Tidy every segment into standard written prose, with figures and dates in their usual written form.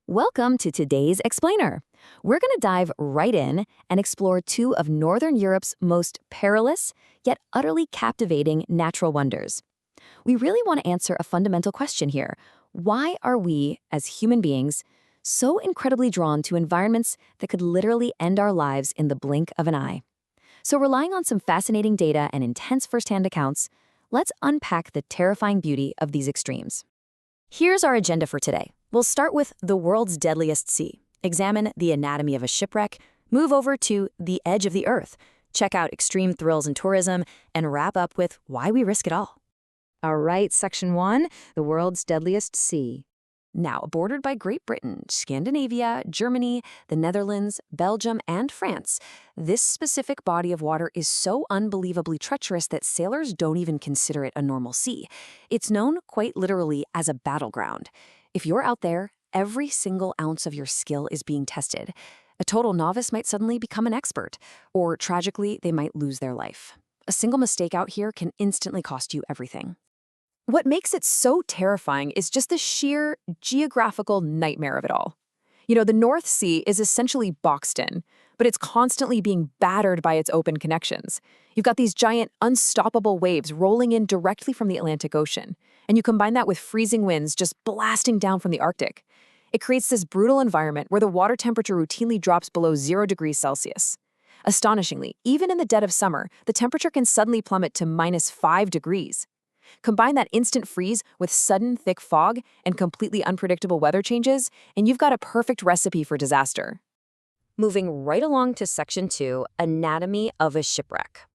Welcome to today's Explainer. We're going to dive right in and explore two of Northern Europe's most perilous, yet utterly captivating natural wonders. We really want to answer a fundamental question here. Why are we, as human beings, so incredibly drawn to environments that could literally end our lives in the blink of an eye? So, relying on some fascinating data and intense firsthand accounts, let's unpack the terrifying beauty of these extremes. Here's our agenda for today. We'll start with the world's deadliest sea, examine the anatomy of a shipwreck, move over to the edge of the earth, check out extreme thrills and tourism, and wrap up with why we risk it all. All right, Section 1, the world's deadliest sea. Now, bordered by Great Britain, Scandinavia, Germany, the Netherlands, Belgium, and France, this specific body of water is so unbelievably treacherous that sailors don't even consider it a normal sea. It's known quite literally as a battleground. If you're out there, every single ounce of your skill is being tested. A total novice might suddenly become an expert, or tragically, they might lose their life. A single mistake out here can instantly cost you everything. What makes it so terrifying is just the sheer geographical nightmare of it all. The North Sea is essentially boxed in, but it's constantly being battered by its open connections. You've got these giant, unstoppable waves rolling in directly from the Atlantic Ocean, and you combine that with freezing winds just blasting down from the Arctic. It creates this brutal environment where the water temperature routinely drops below 0 degrees Celsius. Astonishingly, even in the dead of summer, the temperature can suddenly plummet to -5 degrees. Combine that instant freeze with sudden thick fog and completely unpredictable weather changes, and you've got a perfect recipe for disaster. Moving right along to Section 2, Anatomy of a Shipwreck.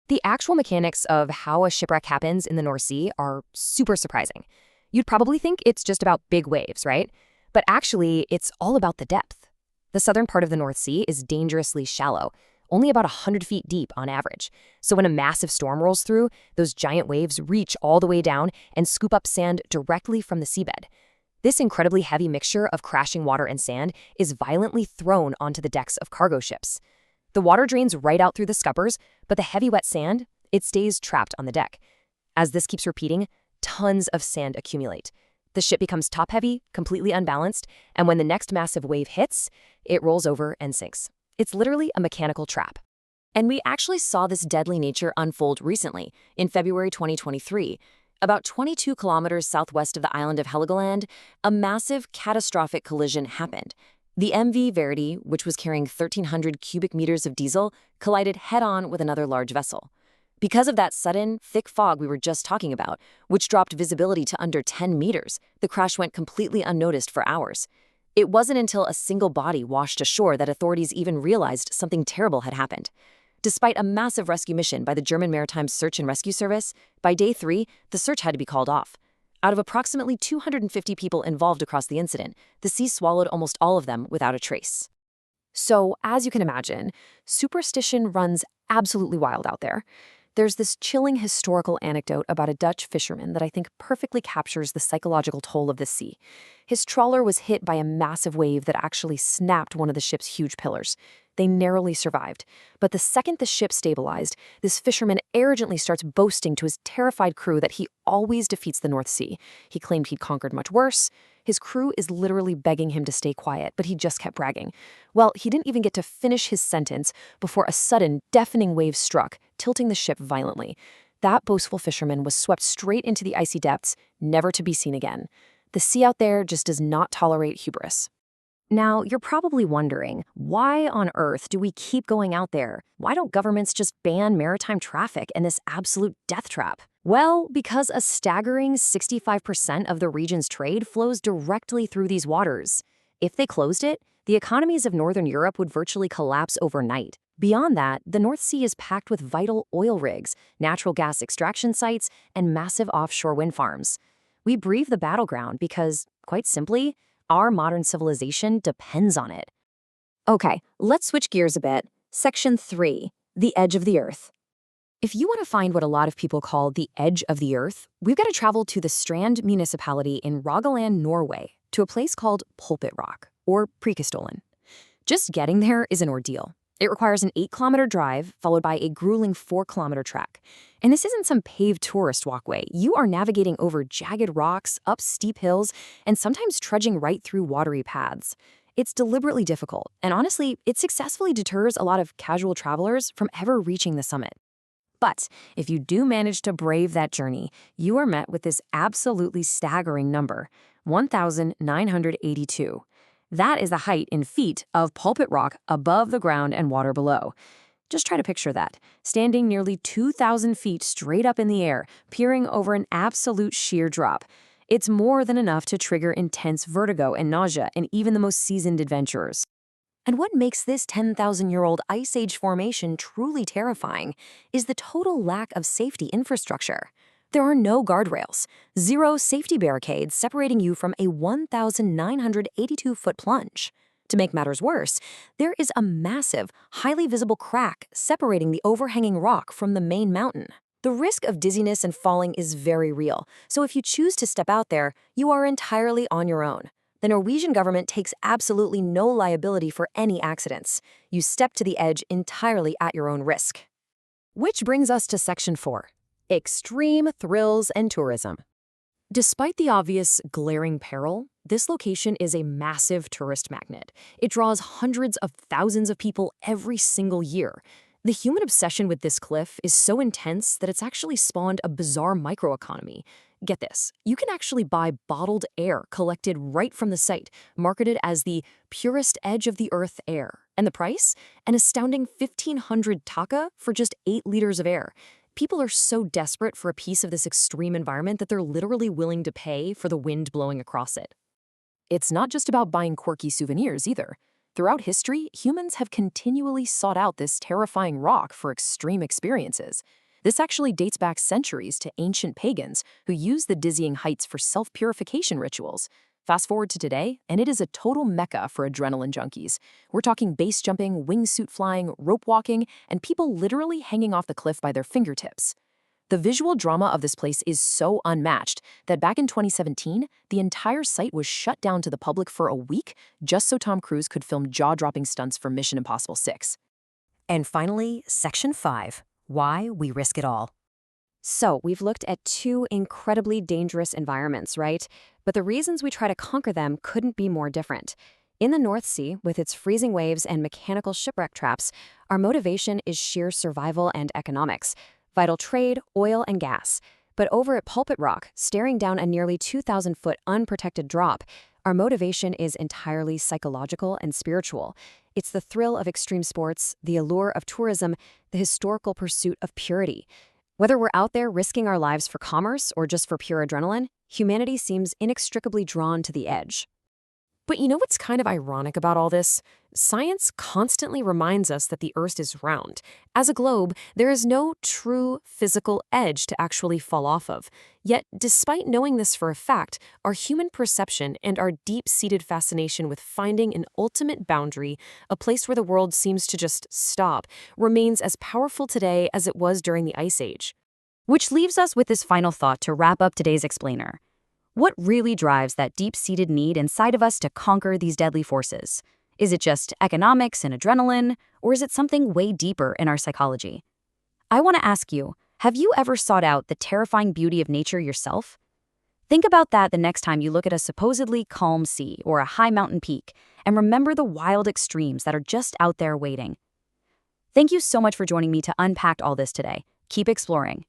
The actual mechanics of how a shipwreck happens in the North Sea are super surprising. You'd probably think it's just about big waves, right? But actually, it's all about the depth. The southern part of the North Sea is dangerously shallow, only about 100 feet deep on average. So when a massive storm rolls through, those giant waves reach all the way down and scoop up sand directly from the seabed. This incredibly heavy mixture of crashing water and sand is violently thrown onto the decks of cargo ships. The water drains right out through the scuppers, but the heavy wet sand, it stays trapped on the deck. As this keeps repeating, tons of sand accumulate. The ship becomes top-heavy, completely unbalanced, and when the next massive wave hits, it rolls over and sinks. It's literally a mechanical trap. And we actually saw this deadly nature unfold recently, in February 2023. About 22 kilometers southwest of the island of Heligoland, a massive, catastrophic collision happened. The MV Verity, which was carrying 1,300 cubic meters of diesel, collided head-on with another large vessel. Because of that sudden, thick fog we were just talking about, which dropped visibility to under 10 meters, the crash went completely unnoticed for hours. It wasn't until a single body washed ashore that authorities even realized something terrible had happened. Despite a massive rescue mission by the German Maritime Search and Rescue Service, by day 3, the search had to be called off. Out of approximately 250 people involved across the incident, the sea swallowed almost all of them without a trace. So, as you can imagine, superstition runs absolutely wild out there. There's this chilling historical anecdote about a Dutch fisherman that I think perfectly captures the psychological toll of the sea. His trawler was hit by a massive wave that actually snapped one of the ship's huge pillars. They narrowly survived, but the second the ship stabilized, this fisherman arrogantly starts boasting to his terrified crew that he always defeats the North Sea. He claimed he'd conquered much worse. His crew is literally begging him to stay quiet, but he just kept bragging. Well, he didn't even get to finish his sentence before a sudden, deafening wave struck, tilting the ship violently. That boastful fisherman was swept straight into the icy depths, never to be seen again. The sea out there just does not tolerate hubris. Now, you're probably wondering, why on earth do we keep going out there? Why don't governments just ban maritime traffic and this absolute death trap? Well, because a staggering 65% of the region's trade flows directly through these waters. If they closed it, the economies of Northern Europe would virtually collapse overnight. Beyond that, the North Sea is packed with vital oil rigs, natural gas extraction sites, and massive offshore wind farms. We breathe the battleground because, quite simply, our modern civilization depends on it. Okay, let's switch gears a bit. Section 3, the edge of the earth. If you want to find what a lot of people call the edge of the earth, we've got to travel to the Strand municipality in Rogaland, Norway, to a place called Pulpit Rock, or Preikestolen. Just getting there is an ordeal. It requires an 8-kilometer drive, followed by a grueling 4-kilometer trek. And this isn't some paved tourist walkway. You are navigating over jagged rocks, up steep hills, and sometimes trudging right through watery paths. It's deliberately difficult, and honestly, it successfully deters a lot of casual travelers from ever reaching the summit. But if you do manage to brave that journey, you are met with this absolutely staggering number, 1,982. That is the height in feet of Pulpit Rock above the ground and water below. Just try to picture that, standing nearly 2,000 feet straight up in the air, peering over an absolute sheer drop. It's more than enough to trigger intense vertigo and nausea in even the most seasoned adventurers. And what makes this 10,000-year-old Ice Age formation truly terrifying is the total lack of safety infrastructure. There are no guardrails, 0 safety barricades separating you from a 1,982-foot plunge. To make matters worse, there is a massive, highly visible crack separating the overhanging rock from the main mountain. The risk of dizziness and falling is very real, so if you choose to step out there, you are entirely on your own. The Norwegian government takes absolutely no liability for any accidents. You step to the edge entirely at your own risk. Which brings us to Section 4. Extreme thrills and tourism. Despite the obvious glaring peril, this location is a massive tourist magnet. It draws hundreds of thousands of people every single year. The human obsession with this cliff is so intense that it's actually spawned a bizarre microeconomy. Get this, you can actually buy bottled air collected right from the site, marketed as the purest edge of the earth air. And the price? An astounding 1,500 taka for just 8 liters of air. People are so desperate for a piece of this extreme environment that they're literally willing to pay for the wind blowing across it. It's not just about buying quirky souvenirs either. Throughout history, humans have continually sought out this terrifying rock for extreme experiences. This actually dates back centuries to ancient pagans who used the dizzying heights for self-purification rituals. Fast forward to today, and it is a total mecca for adrenaline junkies. We're talking base jumping, wingsuit flying, rope walking, and people literally hanging off the cliff by their fingertips. The visual drama of this place is so unmatched that back in 2017, the entire site was shut down to the public for a week just so Tom Cruise could film jaw-dropping stunts for Mission Impossible 6. And finally, Section 5. Why we risk it all. So, we've looked at 2 incredibly dangerous environments, right? But the reasons we try to conquer them couldn't be more different. In the North Sea, with its freezing waves and mechanical shipwreck traps, our motivation is sheer survival and economics. Vital trade, oil, and gas. But over at Pulpit Rock, staring down a nearly 2,000-foot unprotected drop, our motivation is entirely psychological and spiritual. It's the thrill of extreme sports, the allure of tourism, the historical pursuit of purity. Whether we're out there risking our lives for commerce or just for pure adrenaline, humanity seems inextricably drawn to the edge. But you know what's kind of ironic about all this? Science constantly reminds us that the Earth is round. As a globe, there is no true physical edge to actually fall off of. Yet, despite knowing this for a fact, our human perception and our deep-seated fascination with finding an ultimate boundary, a place where the world seems to just stop, remains as powerful today as it was during the Ice Age. Which leaves us with this final thought to wrap up today's explainer. What really drives that deep-seated need inside of us to conquer these deadly forces? Is it just economics and adrenaline, or is it something way deeper in our psychology? I want to ask you, have you ever sought out the terrifying beauty of nature yourself? Think about that the next time you look at a supposedly calm sea or a high mountain peak, and remember the wild extremes that are just out there waiting. Thank you so much for joining me to unpack all this today. Keep exploring.